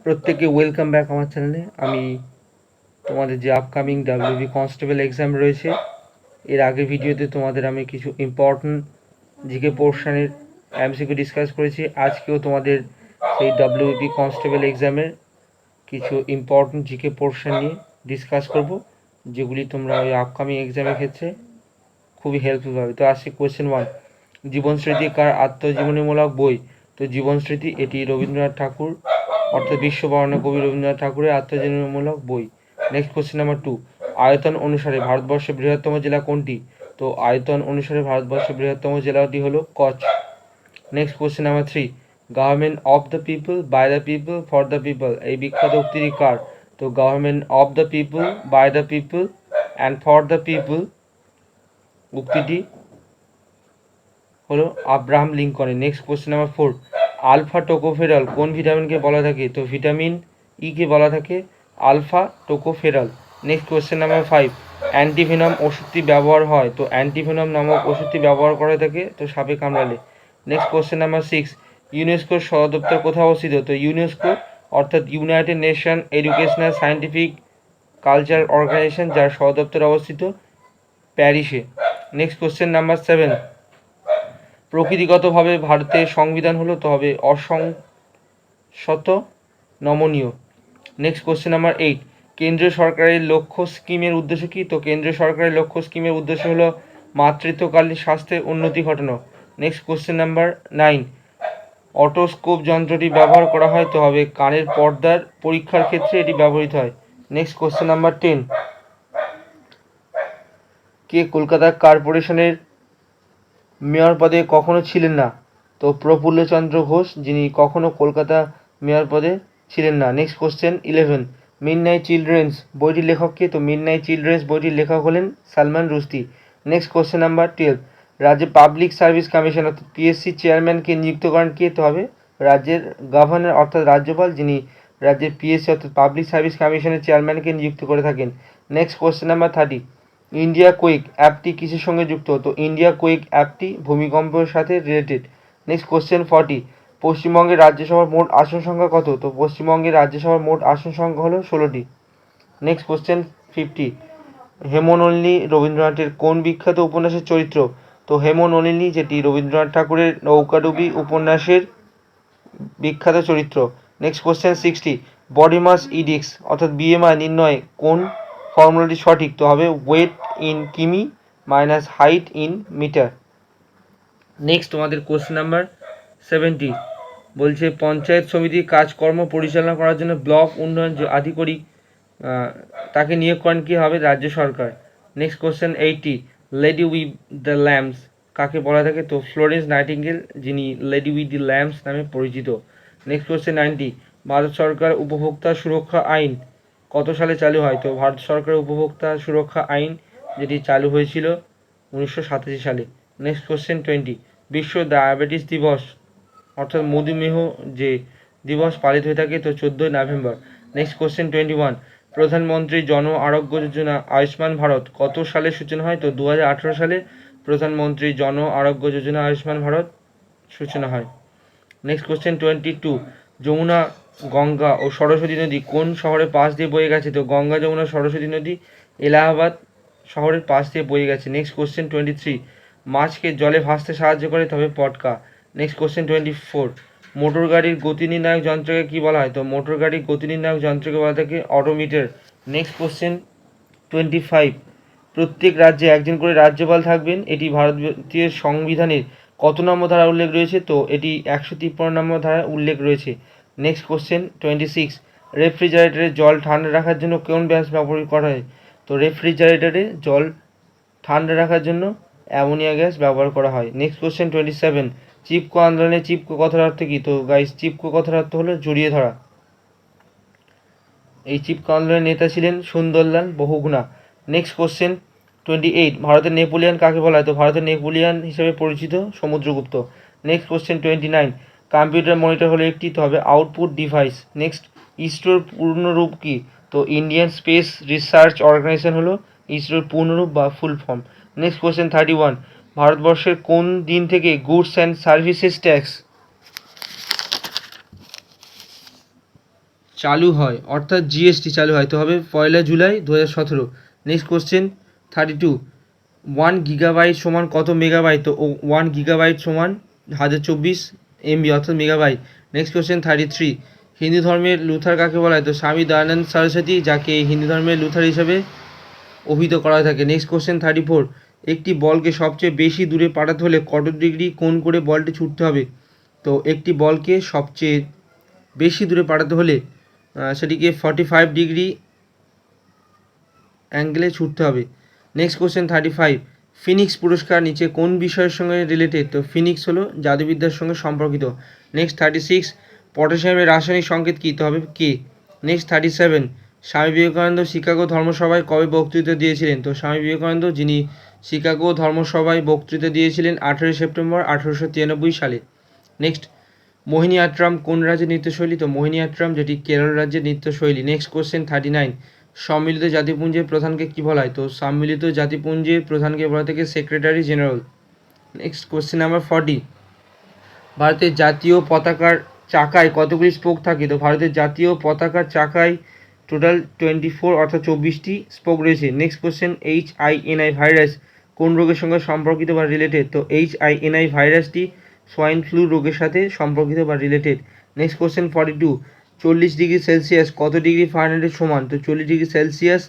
প্রত্যেককে welcome back আমার চ্যানেলে। আমি তোমাদের যে আপকামিং ডাব্লিউবি কনস্টেবল এক্সাম রয়েছে, এর আগের ভিডিওতে তোমাদের আমি কিছু ইম্পর্টেন্ট জিকে পোর্শনের এমসিকিউ ডিসকাস করেছি। আজকেও তোমাদের সেই ডাব্লিউবি কনস্টেবল এক্সামের কিছু ইম্পর্টেন্ট জিকে পোর্শন নিয়ে ডিসকাস করব, যেগুলি তোমরা ওই আপকামিং এক্সামের ক্ষেত্রে খুবই হেল্পফুল হবে। তো আসছে কোয়েশ্চেন 1, জীবনস্মৃতি কার আত্মজীবনীমূলক বই? তো জীবনস্মৃতি এটি রবীন্দ্রনাথ ঠাকুর অর্থাৎ বিশ্ববরেণ্য কবি রবীন্দ্রনাথ ঠাকুরের আত্মজীবনীমূলক বই। নেক্সট কোশ্চেন নাম্বার 2, আয়তন অনুসারে ভারতবর্ষের বৃহত্তম জেলা কোনটি? তো আয়তন অনুসারে ভারতবর্ষের বৃহত্তম জেলাটি হলো Kutch. Next question number 3, government of the people, by the people, for the people এই বিখ্যাত উক্তিটি কার? তো government of the people, by the people and for the people উক্তিটি হলো আব্রাহাম লিঙ্কনের। Next question number 4, alpha tocopherol কোন ভিটামিনকে বলা থাকে? তো ভিটামিন ই কে বলা থাকে alpha tocopherol. Next question number 5, antivenom ওষুধটি ব্যবহার হয়? তো অ্যান্টিভেনম নামক ওষুধটি ব্যবহার করা থাকে তো সাপে কামড়ালে। নেক্সট কোশ্চেন নাম্বার 6, ইউনেস্কোর সদর দপ্তর কোথায় অবস্থিত? তো ইউনেস্কো অর্থাৎ United Nation Educational Scientific Culture Organization, যার সদর দপ্তর অবস্থিত প্যারিসে। নেক্সট কোশ্চেন নাম্বার 7, প্রকৃতিগতভাবে ভারতের সংবিধান হলো তো হবে অসংশত নমনীয়। নেক্সট কোশ্চেন নাম্বার 8, কেন্দ্রীয় সরকারের লক্ষ্য স্কিমের উদ্দেশ্য কী? তো কেন্দ্রীয় সরকারের লক্ষ্য স্কিমের উদ্দেশ্য হলো মাতৃত্বকালীন স্বাস্থ্যের উন্নতি ঘটানো। নেক্সট কোশ্চেন নাম্বার 9, অটোস্কোপ যন্ত্রটি ব্যবহার করা হয় তো হবে কানের পর্দার পরীক্ষার ক্ষেত্রে এটি ব্যবহৃত হয়। নেক্সট কোশ্চেন নাম্বার 10, কে কলকাতা কর্পোরেশনের মেয়র পদে কখনো ছিলেন না? তো প্রফুল্লচন্দ্র ঘোষ, যিনি কখনো কলকাতা মেয়র পদে ছিলেন না। নেক্সট কোশ্চেন 11, মিডনাইট চিলড্রেন্স বইটির লেখক কে? তো মিডনাইট চিলড্রেন্স বইটির লেখক হলেন Salman Rushdie. Next question number 12, রাজ্যে পাবলিক সার্ভিস কমিশন অর্থাৎ পিএসসি চেয়ারম্যানকে নিযুক্ত করেন কে? তো হবে রাজ্যের গভর্নর অর্থাৎ রাজ্যপাল, যিনি রাজ্যের পিএসসি অর্থাৎ পাবলিক সার্ভিস কমিশনের চেয়ারম্যানকে নিযুক্ত করে থাকেন। Next question number 30, India quick অ্যাপটি কিসের সঙ্গে যুক্ত? তো ইন্ডিয়া কুইক অ্যাপটি ভূমিকম্পের সাথে রিলেটেড। নেক্সট কোশ্চেন 40, পশ্চিমবঙ্গের রাজ্যসভার মোট আসন সংখ্যা কত? তো পশ্চিমবঙ্গের রাজ্যসভার মোট আসন সংখ্যা হলো 16টি। নেক্সট কোশ্চেন 50, হেমনলিনী রবীন্দ্রনাথের কোন বিখ্যাত উপন্যাসের চরিত্র? তো হেমনলিনী যেটি রবীন্দ্রনাথ ঠাকুরের নৌকাডুবি উপন্যাসের বিখ্যাত চরিত্র। Next question 60, body mass index অর্থাৎ বিএমআই নির্ণয় কোন ফর্মুলাটি সঠিক? তো হবে ওয়েট ইন কিমি minus height in metre. Next তোমাদের কোশ্চেন নাম্বার 70 বলছে পঞ্চায়েত সমিতির কাজকর্ম পরিচালনা করার জন্য ব্লক উন্নয়ন আধিকারিক তাকে নিয়োগ করেন কি? হবে রাজ্য সরকার। Next question 80, lady with the lamps কাকে বলা থাকে? তো ফ্লোরেন্স নাইটিঙ্গেল, যিনি লেডি উইথ দি ল্যাম্পস নামে পরিচিত। নেক্সট কোশ্চেন 90, ভারত সরকার উপভোক্তা সুরক্ষা আইন কত সালে চালু হয়? তো ভারত সরকারের উপভোক্তা সুরক্ষা আইন যেটি চালু হয়েছিল 1987 সালে। নেক্সট কোশ্চেন 20, বিশ্ব ডায়াবেটিস দিবস অর্থাৎ মধুমেহ যে দিবস পালিত হয়ে থাকে তো 14ই নভেম্বর। নেক্সট কোশ্চেন 21, প্রধানমন্ত্রী জন আরোগ্য যোজনা আয়ুষ্মান ভারত কত সালে সূচনা হয়? তো 2018 সালে প্রধানমন্ত্রী জন আরোগ্য যোজনা আয়ুষ্মান ভারত সূচনা হয়। নেক্সট কোশ্চেন 22, যমুনা, গঙ্গা ও সরস্বতী নদী কোন শহরের পাশ দিয়ে বয়ে গেছে? তো গঙ্গা, যমুনা, সরস্বতী নদী এলাহাবাদ শহরের পাশ দিয়ে বয়ে গেছে। নেক্সট কোশ্চেন 23, মাছকে জলে ভাসতে সাহায্য করে তবে পটকা। নেক্সট কোশ্চেন 24, মোটর গাড়ির গতি নির্ণায়ক যন্ত্রকে কি বলা হয়? তো মোটর গাড়ির গতি নির্ণায়ক যন্ত্রকে বলা থাকে অটোমিটার। নেক্সট কোশ্চেন 25, প্রত্যেক রাজ্যে একজন করে রাজ্যপাল থাকবেন, এটি ভারতীয় সংবিধানের কত নম্বর ধারা উল্লেখ রয়েছে? তো এটি 153 নম্বর ধারা উল্লেখ রয়েছে। নেক্সট কোশ্চেন 26, রেফ্রিজারেটরে জল ঠান্ডা রাখার জন্য কোন গ্যাস ব্যবহার করা হয়? তো রেফ্রিজারেটরে জল ঠান্ডা রাখার জন্য অ্যামোনিয়া গ্যাস ব্যবহার করা হয়। নেক্সট কোশ্চেন 27, চিপকো আন্দোলনে চিপকো কথার অর্থ কী? তো গাইস চিপকো কথার অর্থ হলো জড়িয়ে ধরা। এই চিপকো আন্দোলনের নেতা ছিলেন সুন্দরলাল বহুগুণা। নেক্সট কোশ্চেন 28, ভারতের নেপোলিয়ান কাকে বলা হয়? তো ভারতের নেপোলিয়ান হিসেবে পরিচিত Samudragupta. Next question 29, computer monitor হলো একটি তো হবে আউটপুট ডিভাইস। নেক্সট ইসরোর পূর্ণরূপ কি? তো ইন্ডিয়ান স্পেস রিসার্চ অর্গানাইজেশন হলো ইসরোর পূর্ণরূপ বা ফুল ফর্ম। নেক্সট কোশ্চেন 31, ভারতবর্ষের কোন দিন থেকে গুডস অ্যান্ড সার্ভিসেস ট্যাক্স চালু হয়, অর্থাৎ জিএসটি চালু হয়, তো হবে 1 জুলাই 2017। নেক্সট কোশ্চেন 32, 1 গিগাবাইট সমান কত মেগাবাইট? তো 1 গিগাবাইট সমান 1024 এমবি অর্থাৎ মেগাবাইট। নেক্সট কোশ্চেন 33, হিন্দু ধর্মের লুথার কাকে বলা হয়? তো স্বামী দয়ানন্দ সরস্বতী, যাকে হিন্দু ধর্মের লুথার হিসাবে অভিহিত করা হয়ে থাকে। নেক্সট কোশ্চেন 34, একটি বলকে সবচেয়ে বেশি দূরে পাঠাতে হলে কত ডিগ্রি কোণ করে বলটি ছুটতে হবে? তো একটি বলকে সবচেয়ে বেশি দূরে পাঠাতে হলে সেটিকে 45 ডিগ্রি অ্যাঙ্গেলে ছুটতে হবে। নেক্সট কোশ্চেন 35, ফিনিক্স পুরস্কার নিচে কোন বিষয়ের সঙ্গে রিলেটেড? তো ফিনিক্স হলো জাদুবিদ্যার সঙ্গে সম্পর্কিত। নেক্সট 36, পটাশিয়ামের রাসায়নিক সংকেত কী? তো হবে কে। নেক্সট 37, স্বামী বিবেকানন্দ শিকাগো ধর্মসভায় কবে বক্তৃতা দিয়েছিলেন? তো স্বামী বিবেকানন্দ যিনি শিকাগো ধর্মসভায় বক্তৃতা দিয়েছিলেন 18 সেপ্টেম্বর 1893 সালে। নেক্সট, মোহিনীআট্টাম কোন রাজ্যের নৃত্যশৈলী? তো মোহিনীআট্টাম যেটি কেরল রাজ্যের নৃত্যশৈলী। নেক্সট কোশ্চেন 39, সম্মিলিত জাতিপুঞ্জের প্রধানকে কী বলা হয়? তো সম্মিলিত জাতিপুঞ্জের প্রধানকে বলা থেকে secretary general. Next question number 40, ভারতের জাতীয় পতাকার চাকায় কতগুলি স্পোক থাকে? তো ভারতের জাতীয় পতাকার চাকায় টোটাল 24 অর্থাৎ 24টি স্পোক রয়েছে। নেক্সট কোশ্চেন, HINI ভাইরাস কোন রোগের সঙ্গে সম্পর্কিত বা রিলেটেড? তো HINI ভাইরাসটি সোয়াইন ফ্লু রোগের সাথে সম্পর্কিত বা related. Next question 42, 40 degree Celsius কত ডিগ্রি ফারেনহাইটের সমান? তো 40 ডিগ্রি সেলসিয়াস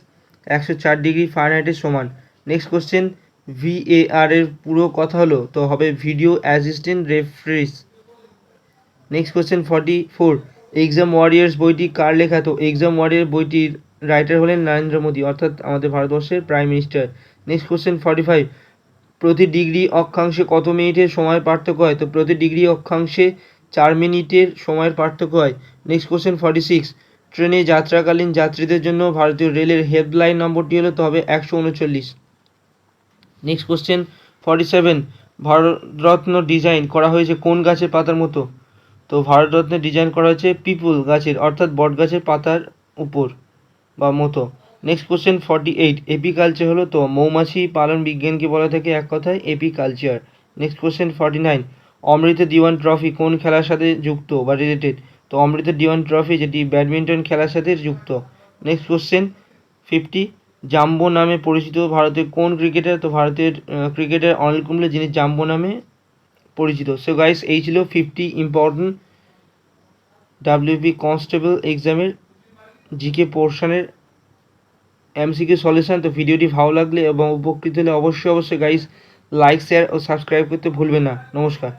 104 ডিগ্রি ফারেনহাইটের সমান। নেক্সট কোশ্চেন, VAR এর পুরো কথা হলো? তো হবে video assistant referees. Next question 44, exam warriors বইটি কার লেখা? তো এক্সাম ওয়ারিয়ার বইটির রাইটার হলেন নরেন্দ্র মোদী, অর্থাৎ আমাদের ভারতবর্ষের প্রাইম মিনিস্টার। নেক্সট কোশ্চেন 45, প্রতি ডিগ্রি অক্ষাংশে কত মিনিটের সময়ের পার্থক্য হয়? তো প্রতি ডিগ্রি অক্ষাংশে 4 মিনিটের সময়ের পার্থক্য হয়। নেক্সট কোশ্চেন 46, ট্রেনে যাত্রাকালীন যাত্রীদের জন্য ভারতীয় রেলের হেল্পলাইন নম্বরটি হলো? তো হবে 139। নেক্সট কোশ্চেন 47, ভারতরত্ন ডিজাইন করা হয়েছে কোন গাছের পাতার মতো? তো ভারতরত্নের ডিজাইন করা হয়েছে পিপুল গাছের অর্থাৎ বট গাছের পাতার উপর বা মতো। নেক্সট কোশ্চেন 48, এপিকালচার হলো? তো মৌমাছি পালন বিজ্ঞানকে বলা থাকে এক কথায় এপিকালচার। নেক্সট কোশ্চেন 49, অমৃত দিওয়ান ট্রফি কোন খেলার সাথে যুক্ত বা রিলেটেড? তো অমৃত দিওয়ান ট্রফি যেটি ব্যাডমিন্টন খেলার সাথে যুক্ত। নেক্সট কোশ্চেন 50, জাম্বো নামে পরিচিত ভারতের কোন ক্রিকেটার? তো ভারতের ক্রিকেটার অনিল কুম্বলে, যিনি জাম্বো নামে পরিচিত। সো গাইস, এই ছিল 50 ইম্পর্টেন্ট WP কনস্টেবল এক্সামের জিকে পোর্শনের MCQ সলিউশন। তো ভিডিওটি ভালো লাগলে এবং উপকৃত হলে অবশ্যই গাইস লাইক শেয়ার ও সাবস্ক্রাইব করতে ভুলবেন না। নমস্কার।